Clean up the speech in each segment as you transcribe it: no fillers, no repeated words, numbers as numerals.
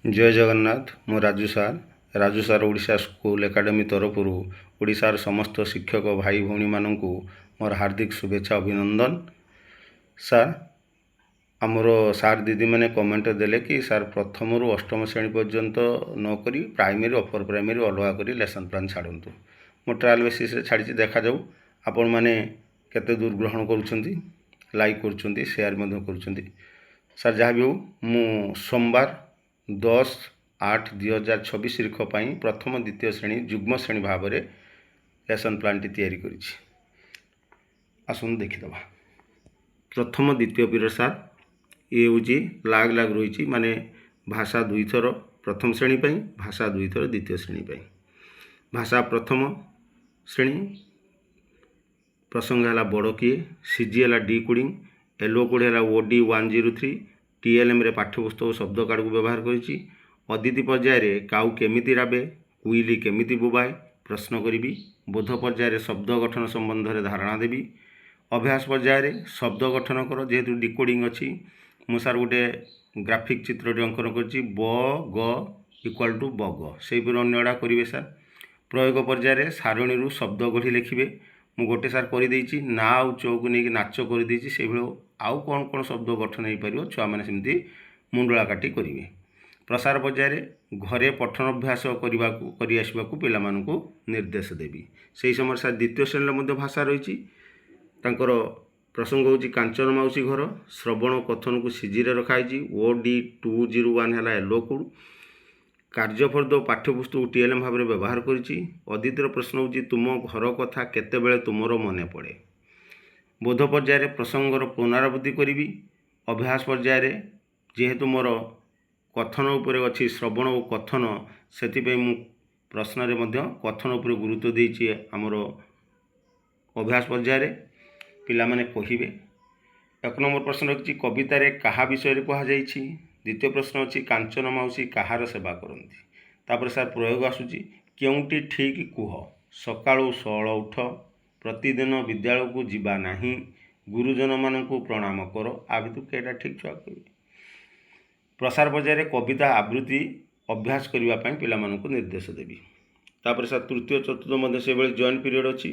जय जगन्नाथ। मु राजू सार ओडिशा स्कूल एकाडेमी तरफरु ओडिशार समस्त शिक्षक भाई भौणी मानू मोर हार्दिक शुभेच्छा अभिनंदन। सार आमर सार दीदी मैंने कमेंट देले कि सार प्रथम रु अष्टम श्रेणी पर्यंत नक प्राइमरी अपर प्राइमरी अलग कर लेसन प्लान छाड़ू। मो ट्रायल बेसीस छाड़ी देखा जाऊ आपण मैंने केते दूर ग्रहण करुछंती, लाइक करुछंती, शेयर मध्य करुछंती। सार जहाँ भी हो मु सोमवार 10/8/2026 तारीख पर प्रथम द्वितीय श्रेणी जुग्म श्रेणी भाव में लेसन प्लान टी तैयारी करिछि। आसुन देखिदबा। प्रथम द्वितीय पीरियड सार ये हूँ लाग लाग रही माने भाषा दुई थर प्रथम श्रेणी पर, भाषा दुई थर द्वितीय श्रेणी पर। भाषा प्रथम श्रेणी प्रसंग है बड़ किए, सीजी है डी कोडिंग, एलो कोड है OD 103, TLM रे पाठ्यपुस्तक शब्द कार्ड को व्यवहार करिछि। अदिति पर्याय काउ केमिति राबे, कुइली केमिति बुबाए प्रश्न करी। बोध पर्याय शब्द गठन संबंध में धारणा देवी। अभ्यास पर्याय शब्द गठन कर, जेहेतु डिकोडिंग अच्छी मु सार गोटे ग्राफिक चित्र अंकन कर ब ग इक्वाल टू बग से अन्यड़ा करेंगे सार। प्रयोग पर्याय सारणी शब्द गढ़ी लिखे। मु गोटे सार कर ना आउ चौक नहीं नाच कर से आउ कौन कौन शब्द गठन हो पार छुआ मैंने सेमती मुंडला काटी करेंगे। प्रसार पर्याय घरे पठन अभ्यास करने को पिला निर्देश देवी। से समय सार द्वितीय श्रेणी भाषा रही प्रसंग हूँ कांचन मौसी घर, श्रवण कथन को सीजी रखाई। OD 201 है एलो कोड। कार्यफर्द पाठ्यपुस्तक TLM भाव में व्यवहार करिछि। अदितिर प्रश्न हूँ तुम घर कथा केतेबेले तुमर मने पड़े। बोध पर्याय प्रसंगर पुनरावृत्ति करी। अभ्यास पर्याय जेहेतु मोर कथन उपरे अच्छी श्रवण और कथन से मु प्रश्न रे कथन उपर गुरुत्व देछि। आमर अभ्यास पर्याय पिला माने कहिबे। 1 नंबर प्रश्न रखिछि कवितारे कहा विषय कहा जाइछि। द्वितीय प्रश्न अच्छी कांचन मौसी कहार सेवा करती। तापर सार प्रयोग आसूची केउंटी ठीक कुह, सकाळू सळ उठ, प्रतिदिन विद्यालय को जीवा नहीं, गुरुजन मानू प्रणाम कर। आ भितर केटा ठीक छुआ कह। प्रसार पर्याय कविता आवृत्ति अभ्यास करने पिला मानू निर्देश देवी। तापर सार तृतीय चतुर्थ मध्य से जॉइंट पीरियड अच्छी।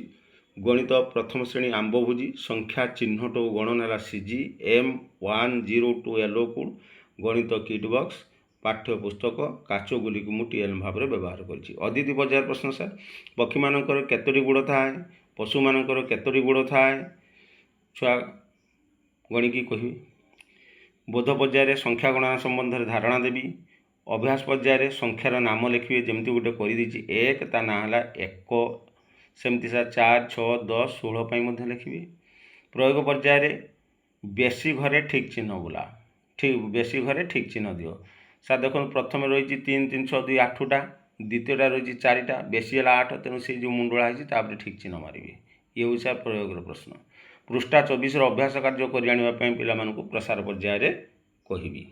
गणित प्रथम श्रेणी आंब भोजी, संख्या चिन्हट और गणना सीजी M102 एलो कोड, गणित किट बॉक्स, पाठ्यपुस्तक काचगुली को मुझे TLM भाव में व्यवहार करिछि। अदिति पर्याय प्रश्न सार पक्षी मानकर केतोटी गुड़ थाए, पशु मानकर केतोटी गुड़ थाए छुआ गणिकी कहि। बोध पर्याय संख्या गणना संबंध में धारणा देवी। अभ्यास पर्याय संख्यार नाम लिखिए जमती गोटे कर एक ता ना है 1 सेमती सार 4 6 10 16 लिखिए। प्रयोग पर्याय बेसी घरे ठीक चिन्ह बुला, ठीक बेसी घरे ठीक चिन्ह दियो। सार देखो प्रथम रही 3 3 6 2 8टा, द्वितीयटा रही 4टा, बेसी है 8 तेणु से जो मुंडला है ठीक चिन्ह मारे। ये हूँ सार प्रयोग प्रश्न। पृष्ठा 24 अभ्यास कार्य कर पिला प्रसार पर्याय कहबी।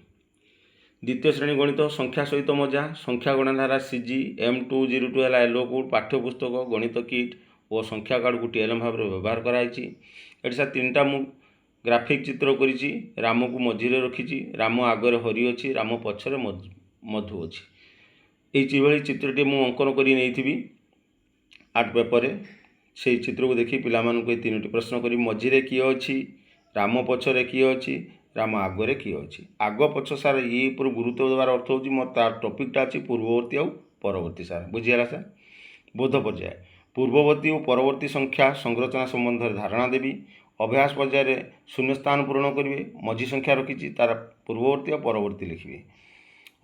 द्वितीय श्रेणी गणित संख्या सहित मजा, संख्या गणना सीजी M202 है एलो कोड, पाठ्यपुस्तक गणित किट और संख्या कार्ड को TLM भाव में व्यवहार कराई। सर 3टा मु ग्राफिक चित्र करिछि। राम को मझीरे रखी, राम आगे हरि अच्छी, राम पछरे मधु अच्छी। ये चित्रटी मु अंकन कर आर्ट पेपर से चित्र को देखी पिला मानू 3टी प्रश्न करी। मझीरे किए अच्छी, राम पछरे किए अच्छी, राम आगे किए अच्छी। आग पछ सार ये गुरुत्व देवार अर्थ हूँ मोर तार टपिकटा अच्छी पूर्ववर्ती और परवर्ती सार बुझीगला सार। बोध पर्याय पूर्ववर्ती और परवर्ती संख्या संरचना संबंध में धारणा देवी। अभ्यास पर्याय शून्य स्थान पूरण करेंगे। मझी संख्या रखी तार पूर्ववर्ती और परवर्ती लिखिए।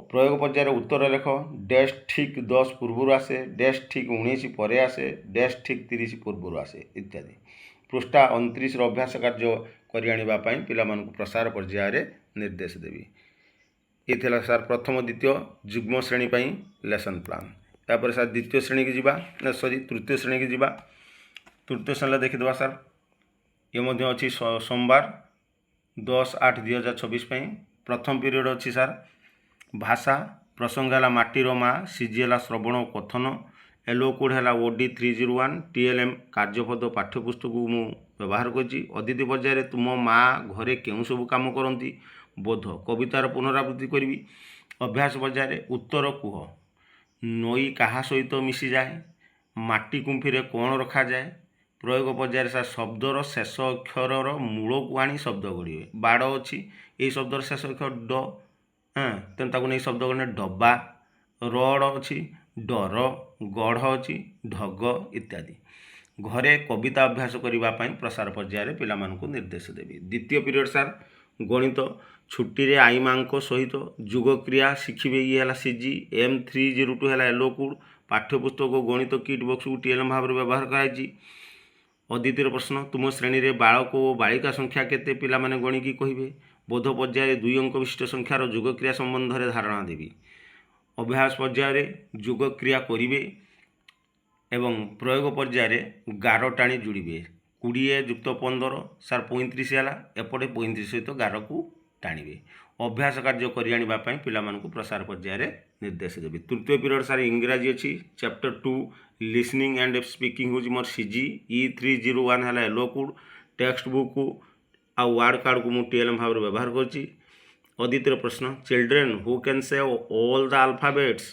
प्रयोग पर्याय उत्तर लेख डैश ठीक 10 पूर्व आसे, डैश ठीक 19 पर आसे, डैश ठीक 30 पूर्व आसे इत्यादि। पृष्ठा 29 अभ्यास कार्य करने पिला प्रसार पर्याय निर्देश देवी। ये थिला सार प्रथम द्वितीय जुग्म श्रेणी लेसन प्लान। यापर सार द्वितीय श्रेणी की जीवा सॉरी तृतीय श्रेणी की जीवा। तृतीय श्रेणी देखीदे सार ये अच्छी सोमवार 10/8/2026 प्रथम पीरियड अच्छी सार भाषा प्रसंग है माटीर माँ, सीजी है श्रवण कथन, एलो कोड है OD 301, TLM कार्यपद पाठ्यपुस्तक को मु व्यवहार करी। अदिति पर्याय तुम माँ घरे क्यों सब कम करती। बोध कवितार पुनरावृत्ति करी। ଅଭ୍ୟାସ ପର୍ଯ୍ୟାୟରେ ଉତ୍ତର କୁହ। ନଈ କାହା ସହିତ ମିଶିଯାଏ? ମାଟି କୁମ୍ଫିରେ କ'ଣ ରଖାଯାଏ? ପ୍ରୟୋଗ ପର୍ଯ୍ୟାୟରେ ସାର୍ ଶବ୍ଦର ଶେଷ ଅକ୍ଷରର ମୂଳକୁ ଆଣି ଶବ୍ଦ ଗଢ଼ିବେ। ବାଡ଼ ଅଛି, ଏଇ ଶବ୍ଦର ଶେଷ ଅକ୍ଷର ଡ, ତେଣୁ ତାକୁ ନେଇ ଶବ୍ଦ ଗଢ଼ିବେ ଡବା। ରଡ଼ ଅଛି, ଡର। ଗଢ଼ ଅଛି, ଢଗ ଇତ୍ୟାଦି। ଘରେ କବିତା ଅଭ୍ୟାସ କରିବା ପାଇଁ ପ୍ରସାର ପର୍ଯ୍ୟାୟରେ ପିଲାମାନଙ୍କୁ ନିର୍ଦ୍ଦେଶ ଦେବି। ଦ୍ୱିତୀୟ ପିରିୟଡ଼ ସାର୍ ଗଣିତ। ଛୁଟିରେ ଆଈମାଙ୍କ ସହିତ ଯୁଗକ୍ରିୟା ଶିଖିବେ। ଇଏ ହେଲା ସିଜି। M302 ହେଲା ଏଲୋକୁଡ଼। ପାଠ୍ୟପୁସ୍ତକ ଗଣିତ କିଟ୍ ବକ୍ସକୁ TLM ଭାବରେ ବ୍ୟବହାର କରାଯାଇଛି। ଅଦିତିର ପ୍ରଶ୍ନ, ତୁମ ଶ୍ରେଣୀରେ ବାଳକ ଓ ବାଳିକା ସଂଖ୍ୟା କେତେ? ପିଲାମାନେ ଗଣିକି କହିବେ। ବୋଧ ପର୍ଯ୍ୟାୟରେ 2 ଅଙ୍କ ବିଶିଷ୍ଟ ସଂଖ୍ୟାର ଯୁଗକ୍ରିୟା ସମ୍ବନ୍ଧରେ ଧାରଣା ଦେବି। ଅଭ୍ୟାସ ପର୍ଯ୍ୟାୟରେ ଯୁଗକ୍ରିୟା କରିବେ ଏବଂ ପ୍ରୟୋଗ ପର୍ଯ୍ୟାୟରେ ଗାର ଟାଣି ଯୋଡ଼ିବେ। 20 ଯୁକ୍ତ 15 ସାର୍ 35 ହେଲା। ଏପଟେ 35 ସହିତ ଗାରକୁ ଟାଣିବେ। ଅଭ୍ୟାସ କାର୍ଯ୍ୟ କରି ଆଣିବା ପାଇଁ ପିଲାମାନଙ୍କୁ ପ୍ରସାର ପର୍ଯ୍ୟାୟରେ ନିର୍ଦ୍ଦେଶ ଦେବି। ତୃତୀୟ ପିରିୟଡ଼ ସାର୍ ଇଂରାଜୀ ଅଛି। ଚାପ୍ଟର 2 ଲିସନିଂ ଆଣ୍ଡ ସ୍ପିକିଂ ହେଉଛି ମୋର ସିଜି। E301 ହେଲା ଏଲୋକୁଡ଼। ଟେକ୍ସଟ ବୁକ୍ ଆଉ ୱାର୍ଡ଼ କାର୍ଡ଼କୁ ମୁଁ TLM ଭାବରେ ବ୍ୟବହାର କରୁଛି। ଅଦିତିର ପ୍ରଶ୍ନ, children who can say all the alphabets?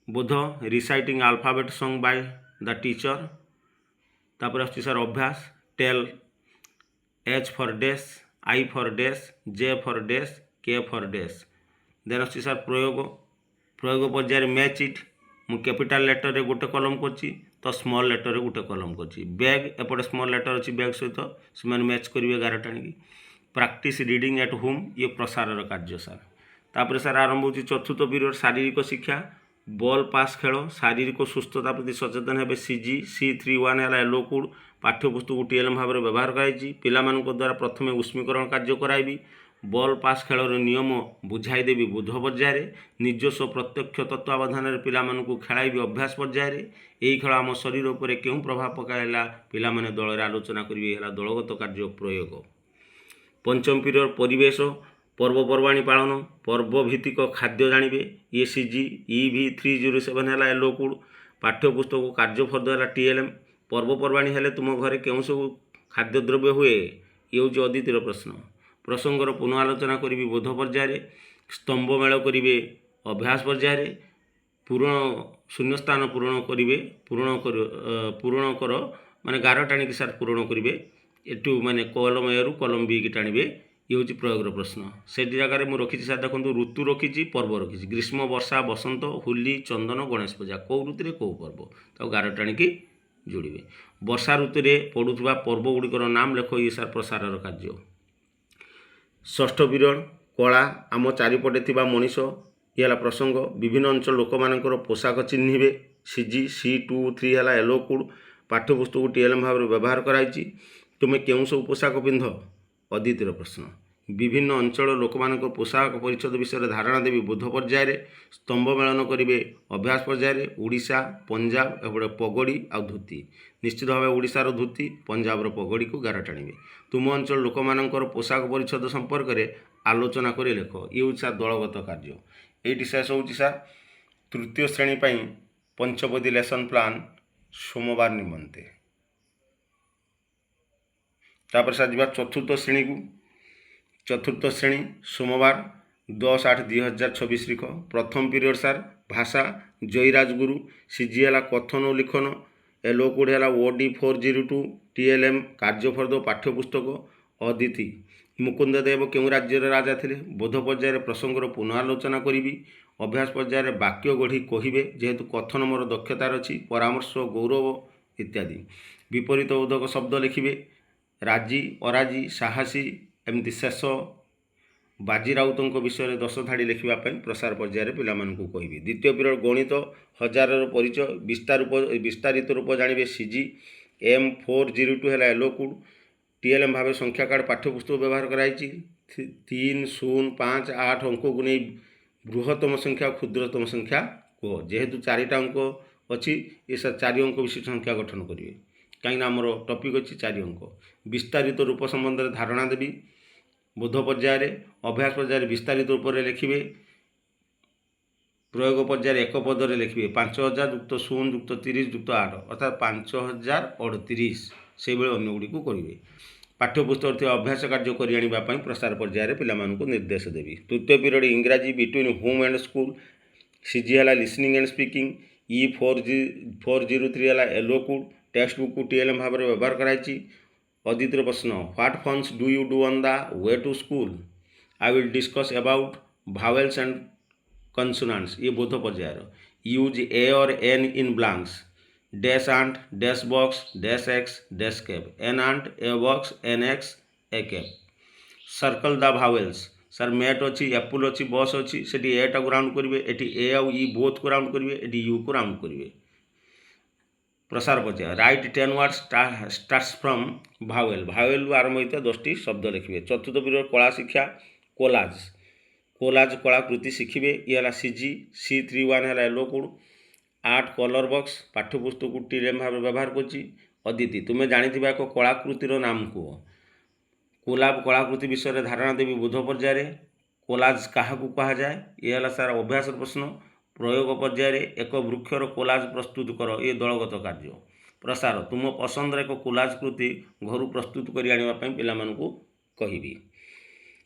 ବୋଧ reciting alphabet song by the teacher. ତାପରେ ଆସୁଛି ସାର୍ ଅଭ୍ୟାସ। Tell H for dash, I for dash, J for dash, K for dash. Then ଆସୁଛି ସାର୍ ପ୍ରୟୋଗ। ପ୍ରୟୋଗ ପର୍ଯ୍ୟାୟରେ ମ୍ୟାଚ୍ ଇଟ୍। ମୁଁ କ୍ୟାପିଟାଲ ଲେଟରରେ ଗୋଟେ କଲମ କରିଛି, ତ ସ୍ମଲ୍ ଲେଟରରେ ଗୋଟେ କଲମ କରିଛି। ବ୍ୟାଗ୍, ଏପଟେ ସ୍ମଲ୍ ଲେଟର ଅଛି ବ୍ୟାଗ୍ ସହିତ, ସେମାନେ ମ୍ୟାଚ୍ କରିବେ ଗାର ଟାଣିକି। ପ୍ରାକ୍ଟିସ୍ ରିଡ଼ିଂ ଆଟ୍ ହୋମ୍, ଇଏ ପ୍ରସାରର କାର୍ଯ୍ୟ ସାର୍। ତାପରେ ସାର୍ ଆରମ୍ଭ ହେଉଛି ଚତୁର୍ଥ ପିରିୟଡ଼ ଶାରୀରିକ ଶିକ୍ଷା। ବଲ୍ ପାସ୍ ଖେଳ, ଶାରୀରିକ ସୁସ୍ଥତା ପ୍ରତି ସଚେତନ ହେବେ। ସିଜି। C31 ହେଲା ଏଲୋକୁଡ଼। ପାଠ୍ୟପୁସ୍ତକକୁ TLM ଭାବରେ ବ୍ୟବହାର କରାଯାଇଛି। ପିଲାମାନଙ୍କ ଦ୍ୱାରା ପ୍ରଥମେ ଉଷ୍ମୀକରଣ କାର୍ଯ୍ୟ କରାଇବି। ବଲ୍ ପାସ୍ ଖେଳର ନିୟମ ବୁଝାଇ ଦେବି ବୋଧ ପର୍ଯ୍ୟାୟରେ। ନିଜସ୍ୱ ପ୍ରତ୍ୟକ୍ଷ ତତ୍ତ୍ୱାବଧାନରେ ପିଲାମାନଙ୍କୁ ଖେଳାଇବି ଅଭ୍ୟାସ ପର୍ଯ୍ୟାୟରେ। ଏହି ଖେଳ ଆମ ଶରୀର ଉପରେ କେଉଁ ପ୍ରଭାବ ପକାଇଲା ପିଲାମାନେ ଦଳରେ ଆଲୋଚନା କରିବେ। ହେଲା ଦଳଗତ କାର୍ଯ୍ୟ ପ୍ରୟୋଗ। ପଞ୍ଚମ ପିରିୟଡ଼ ପରିବେଶ। ପର୍ବପର୍ବାଣୀ ପାଳନ, ପର୍ବଭିତ୍ତିକ ଖାଦ୍ୟ ଜାଣିବେ। ଇଏ ସିଜି। EV307 ହେଲା ଏଲୋକୁଡ଼। ପାଠ୍ୟପୁସ୍ତକ କାର୍ଯ୍ୟଫର୍ଦ୍ଦ ହେଲା TLM। ପର୍ବପର୍ବାଣୀ ହେଲେ ତୁମ ଘରେ କେଉଁ ସବୁ ଖାଦ୍ୟଦ୍ରବ୍ୟ ହୁଏ? ଇଏ ହେଉଛି ଅଦିତିର ପ୍ରଶ୍ନ। ପ୍ରସଙ୍ଗର ପୁନଃ ଆଲୋଚନା କରିବି ବୋଧ ପର୍ଯ୍ୟାୟରେ। ସ୍ତମ୍ଭ ମେଳ କରିବେ ଅଭ୍ୟାସ ପର୍ଯ୍ୟାୟରେ। ଶୂନ୍ୟସ୍ଥାନ ପୂରଣ କରିବେ। ପୂରଣ କର ମାନେ ଗାର ଟାଣିକି ସାର୍ ପୂରଣ କରିବେ। ଏଠୁ ମାନେ କଲମ ଏରୁ କଲମ B କି ଟାଣିବେ। ଇଏ ହେଉଛି ପ୍ରୟୋଗର ପ୍ରଶ୍ନ। ସେଠି ଜାଗାରେ ମୁଁ ରଖିଛି ସାର୍ ଦେଖନ୍ତୁ, ଋତୁ ରଖିଛି, ପର୍ବ ରଖିଛି। ଗ୍ରୀଷ୍ମ, ବର୍ଷା, ବସନ୍ତ, ହୋଲି, ଚନ୍ଦନ, ଗଣେଶ ପୂଜା। କେଉଁ ଋତୁରେ କେଉଁ ପର୍ବ, ତାକୁ ଗାର ଟାଣିକି ଯୋଡ଼ିବେ। ବର୍ଷା ଋତୁରେ ପଡ଼ୁଥିବା ପର୍ବ ଗୁଡ଼ିକର ନାମ ଲେଖ। ଇଏ ସାର୍ ପ୍ରସାରର କାର୍ଯ୍ୟ। ଷଷ୍ଠ ପିରିୟଡ଼ କଳା, ଆମ ଚାରିପଟେ ଥିବା ମଣିଷ। ଇଏ ହେଲା ପ୍ରସଙ୍ଗ। ବିଭିନ୍ନ ଅଞ୍ଚଳ ଲୋକମାନଙ୍କର ପୋଷାକ ଚିହ୍ନିବେ। ସିଜି। C23 ହେଲା ଏଲୋକୁଡ଼। ପାଠ୍ୟପୁସ୍ତକକୁ TLM ଭାବରେ ବ୍ୟବହାର କରାଯାଇଛି। ତୁମେ କେଉଁ ସବୁ ପୋଷାକ ପିନ୍ଧ? ଅଦିତିର ପ୍ରଶ୍ନ। ବିଭିନ୍ନ ଅଞ୍ଚଳ ଲୋକମାନଙ୍କ ପୋଷାକ ପରିଚ୍ଛଦ ବିଷୟରେ ଧାରଣା ଦେବି ବୋଧ ପର୍ଯ୍ୟାୟରେ। ସ୍ତମ୍ଭ ମେଳନ କରିବେ ଅଭ୍ୟାସ ପର୍ଯ୍ୟାୟରେ। ଓଡ଼ିଶା, ପଞ୍ଜାବ, ଏପଟେ ପଗଡ଼ି ଆଉ ଧୋତି। ନିଶ୍ଚିତ ଭାବେ ଓଡ଼ିଶାର ଧୋତି, ପଞ୍ଜାବର ପଗଡ଼ିକୁ ଗାର ଟାଣିବେ। ତୁମ ଅଞ୍ଚଳ ଲୋକମାନଙ୍କର ପୋଷାକ ପରିଚ୍ଛଦ ସମ୍ପର୍କରେ ଆଲୋଚନା କରି ଲେଖ। ଇଏ ହେଉଛି ସାର୍ ଦଳଗତ କାର୍ଯ୍ୟ। ଏଇଠି ଶେଷ ହେଉଛି ସାର୍ ତୃତୀୟ ଶ୍ରେଣୀ ପାଇଁ ପଞ୍ଚପଦୀ ଲେସନ୍ ପ୍ଲାନ୍ ସୋମବାର ନିମନ୍ତେ। ତାପରେ ସାର୍ ଯିବା ଚତୁର୍ଥ ଶ୍ରେଣୀକୁ। ଚତୁର୍ଥ ଶ୍ରେଣୀ ସୋମବାର 10/8/2026 ତାରିଖ। ପ୍ରଥମ ପିରିୟଡ଼ ସାର୍ ଭାଷା। ଜୟୀରାଜ ଗୁରୁ। ସିଜି ହେଲା କଥନ ଓ ଲିଖନ। ଏଲୋକୁଡ଼ ହେଲା OD402। TLM କାର୍ଯ୍ୟଫର୍ଦ୍ଦ ପାଠ୍ୟପୁସ୍ତକ। ଅଦିତି, ମୁକୁନ୍ଦ ଦେବ କେଉଁ ରାଜ୍ୟର ରାଜା ଥିଲେ? ବୋଧ ପର୍ଯ୍ୟାୟରେ ପ୍ରସଙ୍ଗର ପୁନଃ ଆଲୋଚନା କରିବି। ଅଭ୍ୟାସ ପର୍ଯ୍ୟାୟରେ ବାକ୍ୟ ଗଢ଼ି କହିବେ। ଯେହେତୁ କଥନ ମୋର ଦକ୍ଷତାର ଅଛି। ପରାମର୍ଶ, ଗୌରବ ଇତ୍ୟାଦି। ବିପରୀତ ବୋଧକ ଶବ୍ଦ ଲେଖିବେ। ରାଜି, ଅରାଜି, ସାହସୀ, ଏମିତି ଶେଷ। ବାଜି ରାଉତଙ୍କ ବିଷୟରେ 10 ଧାଡ଼ି ଲେଖିବା ପାଇଁ ପ୍ରସାର ପର୍ଯ୍ୟାୟରେ ପିଲାମାନଙ୍କୁ କହିବି। ଦ୍ୱିତୀୟ ପିରିୟଡ଼ ଗଣିତ। ହଜାରର ପରିଚୟ, ବିସ୍ତାରିତ ରୂପ ଜାଣିବେ। ସିଜି। M402 ହେଲା ଏଲୋକୁଡ଼। TLM ଭାବେ ସଂଖ୍ୟା କାର୍ଡ଼ ପାଠ୍ୟପୁସ୍ତକ ବ୍ୟବହାର କରାଯାଇଛି। 3, 0, 5, 8 ଅଙ୍କକୁ ନେଇ ବୃହତ୍ତମ ସଂଖ୍ୟା, କ୍ଷୁଦ୍ରତମ ସଂଖ୍ୟା କୁହ। ଯେହେତୁ 4ଟା ଅଙ୍କ ଅଛି, ଏ 4 ଅଙ୍କ ବିଶିଷ୍ଟ ସଂଖ୍ୟା ଗଠନ କରିବେ। କାହିଁକିନା ଆମର ଟପିକ୍ ଅଛି 4 ଅଙ୍କ। ବିସ୍ତାରିତ ରୂପ ସମ୍ବନ୍ଧରେ ଧାରଣା ଦେବି ବୋଧ ପର୍ଯ୍ୟାୟରେ। ଅଭ୍ୟାସ ପର୍ଯ୍ୟାୟରେ ବିସ୍ତାରିତ ରୂପରେ ଲେଖିବେ। ପ୍ରୟୋଗ ପର୍ଯ୍ୟାୟରେ ଏକ ପଦରେ ଲେଖିବେ। 5000 ଯୁକ୍ତ 0 ଯୁକ୍ତ 30 ଯୁକ୍ତ 8 ଅର୍ଥାତ୍ 5038। ସେଇଭଳି ଅନ୍ୟ ଗୁଡ଼ିକୁ କରିବେ। ପାଠ୍ୟପୁସ୍ତକ ଥିବା ଅଭ୍ୟାସ କାର୍ଯ୍ୟ କରି ଆଣିବା ପାଇଁ ପ୍ରସାର ପର୍ଯ୍ୟାୟରେ ପିଲାମାନଙ୍କୁ ନିର୍ଦ୍ଦେଶ ଦେବି। ତୃତୀୟ ପିରିୟଡ଼ ଇଂରାଜୀ between home and school. CG ହେଲା ଲିସନିଂ ଆଣ୍ଡ ସ୍ପିକିଂ। E403 ହେଲା ଏଲୋକୁଡ। टेक्स्ट बुक को TLM भाव में व्यवहार कराई। अदितिर प्रश्न what funs do you do on the way to school. I will discuss about vowels and consonants. ये बोध पर्यायर। यूज ए और an in blanks. Dash ant dash box dash axe dash cap. An ant a box an axe a cap. Circle the भावेल्स। Sir mat अच्छी Apple अच्छी बस अच्छी से एटा को राउंड करेंगे। एटी ए आउ ई बोथ को राउंड करेंगे। एटी यू को राउंड करेंगे। प्रसार पर्याय right 10 word starts from vowel. Vowel आरंभ होता 10टी शब्द लिखिए। चतुर्थ पीरियड कला शिक्षा कोलाज। कोलाज कलाकृति शिखिए। ये है सीजी। C31 है एलोकुड। आर्ट कलर बॉक्स पाठ्यपुस्तक को TLM भाव व्यवहार कर। अदिति तुम्हें जानी एक कलाकृतिर नाम कह। कोलाब कलाकृति विषय धारणा देवी बोध पर्यायर। कोलाज क्या कह जाए ये है सार अभ्यास प्रश्न। प्रयोग पर्यायर एक वृक्षर कोलाज प्रस्तुत कर। ये दलगत कार्य। प्रसार तुम पसंदर एक कोलाज कृति घर प्रस्तुत कर आने पिलामानकु कहिबी।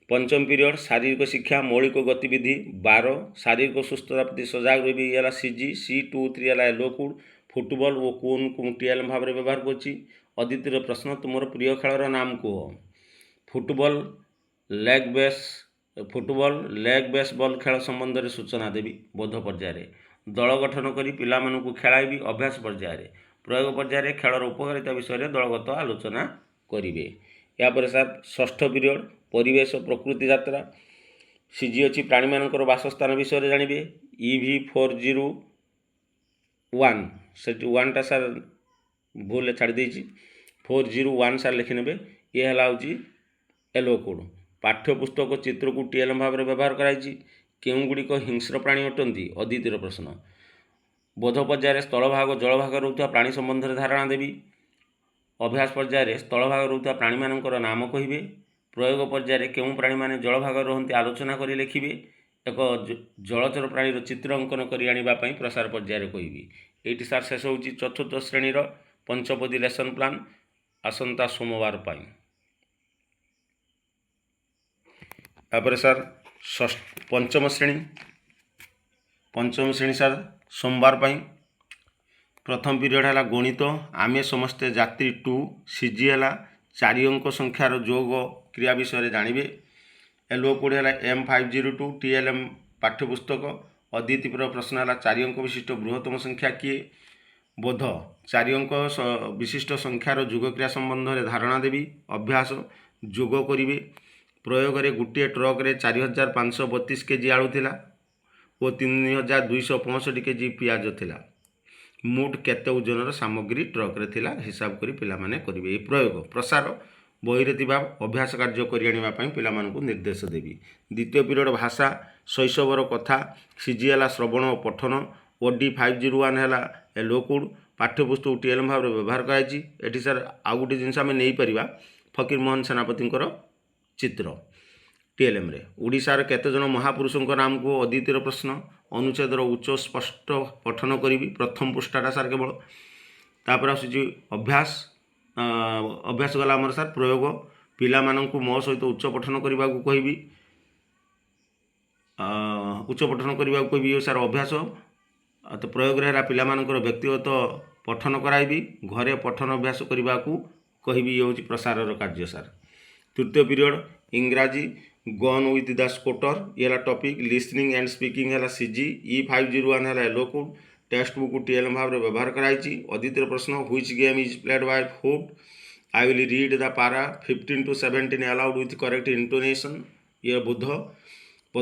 पंचम पीरियड शारीरिक शिक्षा मौलिक गतिविधि 12 शारीरिक सुस्थता प्रति सजग रही। ये सीजी। C23 है एलोकुड। फुटबॉल और कोन को TLM भाव में व्यवहार कर। अदितिर प्रश्न तुम प्रिय खेलर नाम कह। फुटबॉल लेग बेस बॉल खेल संबंध में सूचना देवी बोध पर्यायर। दल गठन कर पिलामानकु खेलाइबी अभ्यास पर्यायर। प्रयोग पर्यायर खेलर उपकारिता विषय में दलगत आलोचना करेंगे। यापर सर षष्ठ पीरियड परिवेश प्रकृति यात्रा। सीजी अच्छी प्राणी मानकर बासस्थान विषय जानवे। EV401 से 1टा सार भूल छाड़ी देछि। 401 सार लिखिने। ये है एलोकुड। पाठ्यपुस्तक चित्र को TLM भाव में व्यवहार कराई। केउगुड़िक हिंस्र प्राणी अटंती अदितिर प्रश्न। बोध पर्यायर स्थलभाग जलभाग रोता प्राणी संबंध में धारणा देवी। अभ्यास पर्यायर स्थलभाग रोता प्राणी मानकर नाम कहिबे। प्रयोग पर्यायर केउं प्राणी माने जलभाग रहंती आलोचना करी लिखिबे। एक जलचर प्राणीर चित्र अंकन करी आनिबा पई प्रसार पर्यायर कहिबी। एटी सार शेष होउची चतुर्थ श्रेणीर पंचपदी लेसन प्लान आसंता सोमवार पाई। तापर सार पंचम श्रेणी सार सोमवार पाई। प्रथम पीरियड है गणित आमे समस्ते जात्री 2। सीजी है 4 अंक संख्यार जोग क्रिया विषय जानवे। एलोकुड है M502 TLM पाठ्यपुस्तक। अदिति प्रश्न है 4 अंक विशिष्ट बृहत्तम संख्या किए। बोध 4 अंक विशिष्ट संख्यार जोग क्रिया संबंध में धारणा देवी। अभ्यास जोग करेंगे। प्रयोग में गोटे ट्रक रे 4532 केजी आलू थिला और 3265 केजी पियाज थिला। मोट केते ओजनर सामग्री ट्रक रे थिला हिसाब करी पिला माने करिवे। प्रयोग प्रसार बही रे थिबा अभ्यास कार्य करि आनिबा पई पिला मानकु निर्देश देबी। द्वितीय पीरियड भाषा शैशवर कथा। सीजी है श्रवण और पठन। OD501 है एलोकुड। पाठ्यपुस्तक TLM भाव में व्यवहार कराई। एटी सार आउ गोटे जिनस आम नहीं पारिबा फकीर मोहन सेनापतिंकर चित्र TLM रे। ओडिशार केते जन महापुरुषों नाम को अदितिर प्रश्न। अनुच्छेदर उच्च स्पष्ट पठन करी। प्रथम पृष्ठाटा सार केवल। तापर आसुची अभ्यास अभ्यास गला आमर सार प्रयोग पिला माननकु मो सहित उच्च पठन करबा को कहिबी। उच्च पठन करबा को कहिबी सार अभ्यास। तो प्रयोग रे पिला मानकर व्यक्तिगत पठन कराइबी। घरे पठन अभ्यास करबा को कहिबी। ये होची प्रसारर कार्य सार। तृतीय पीरियड इंग्राजी गन विथ द स्कूटर। ये टॉपिक लिसनिंग एंड स्पीकिंग है सीजी। E501 है एलोकुड। टेक्स्ट बुक TLM भाव में व्यवहार कराई। अदितिर प्रश्न which game is played by foot. I will read the para 15 to 17 aloud with correct intonation. ये बोध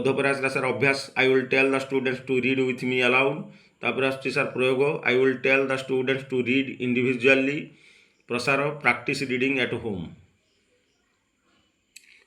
पर आसला सार अभ्यास। I will tell the students to read with me aloud. तापर आसुची सार प्रयोग I will tell the students to read individually. प्रसार प्रैक्टिस रीडिंग एट होम।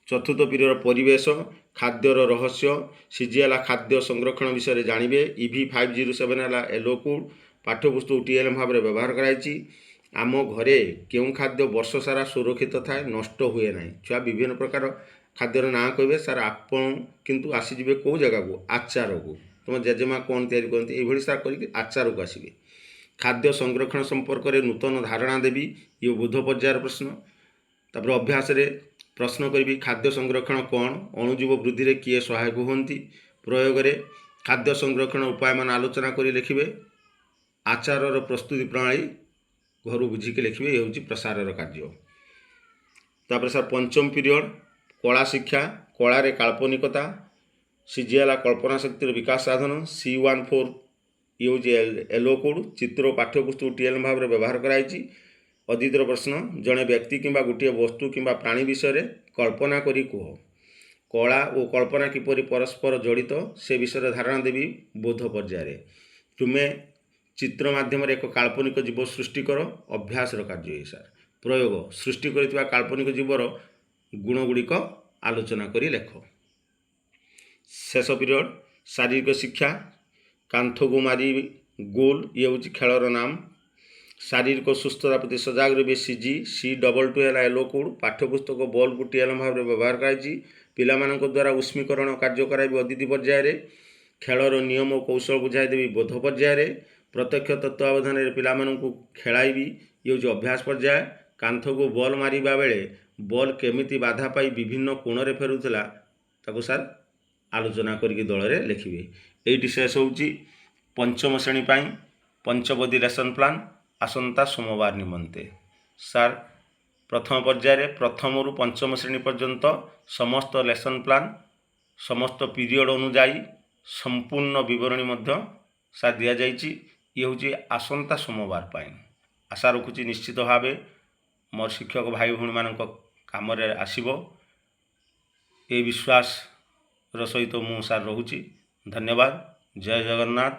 चतुर्थ पीरियड परिवेश खाद्यर रहस्य। सीजीएला खाद्य संरक्षण विषय जानवे। EV507 है एलोकुड। पाठ्यपुस्तक TLM भाव में व्यवहार कराई। आम घरे क्यों खाद्य वर्ष सारा सुरक्षित थाए नष्ट हुए ना। छुआ विभिन्न प्रकार खाद्यर ना कहे सार आपन किंतु आसीजे कौ जगह को आचार को तुम जेजेमा कौन तैयारी करते ये सार कर आचार को आसवे। खाद्य संरक्षण संपर्क में नूतन धारणा देवी। ये बोध पर्यायर प्रश्न। तापर अभ्यास रे प्रश्न करी खाद्य संरक्षण कौन अणुजीव वृद्धि रे किए सहायक होती प्रयोग रे खाद्य संरक्षण उपाय मान आलोचना करी लिखिबे आचार प्रस्तुति प्रणाली घर बुझिकी लिखिबे ये हूँ प्रसार कार्य। तापर सर पंचम पीरियड कला शिक्षा कला रे काल्पनिकता सीजीएला कल्पना शक्ति विकास साधन C14 ये हूँ एलो कोड चित्र पाठ्यपुस्तक टीएलएम भाव में व्यवहार कराई। अदितर प्रश्न जड़े व्यक्ति किंबा गोटे वस्तु किंबा प्राणी विषय कल्पना करी कह कला और कल्पना किपरि परस्पर जड़ित से विषय धारणा देवी बोध पर्याय। तुम्हें चित्र माध्यम एक काल्पनिक जीव सृष्टि कर अभ्यास कार्य सार प्रयोग सृष्टि कर काल्पनिक जीवर गुणगुड़िक आलोचना करी लेख। शेष पीरियड शारीरिक शिक्षा कांथ को मारी गोल ये हूँ खेलर नाम शारीरिक सुस्थता प्रति सजग रे सीजी C22 है एलो कोड पाठ्यपुस्तक बॉल को टीएलएम भाव में व्यवहार कराई पिलामानक द्वारा उष्मीकरण कार्य कराइबी अदिति पर्याय खेलर नियम और कौशल बुझाई देवी बोध पर्याय प्रत्यक्ष तत्वावधान पिलामानकु खेलाइबी ये हूँ अभ्यास पर्याय कांथ को बॉल मारिबा बेले बॉल केमिति बाधा पाई विभिन्न कोण रे फेरुथिला ताको सार आलोचना करके दल रे लिखिबे। एइटी शेष होउची पंचम श्रेणी पाई पंचपदी लेसन प्लान आसंता सोमवार निमंते सार प्रथम पर्याय प्रथम रु पंचम श्रेणी पर्यंत समस्त लेसन प्लान समस्त पीरियड अनुजाई संपूर्ण विवरणी मध्य सार दिया जाइछि। ये हूँ आसंता सोमवार पाई आशा रखुची निश्चित भाव मोर शिक्षक भाई भूणी मान कम आसब ये विश्वास सहित मु सार रोची। धन्यवाद। जय जगन्नाथ।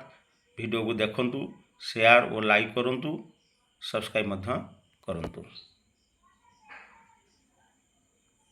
वीडियो को देखंतु शेयर और लाइक करंतु सब्सक्राइब मध्य करंतु।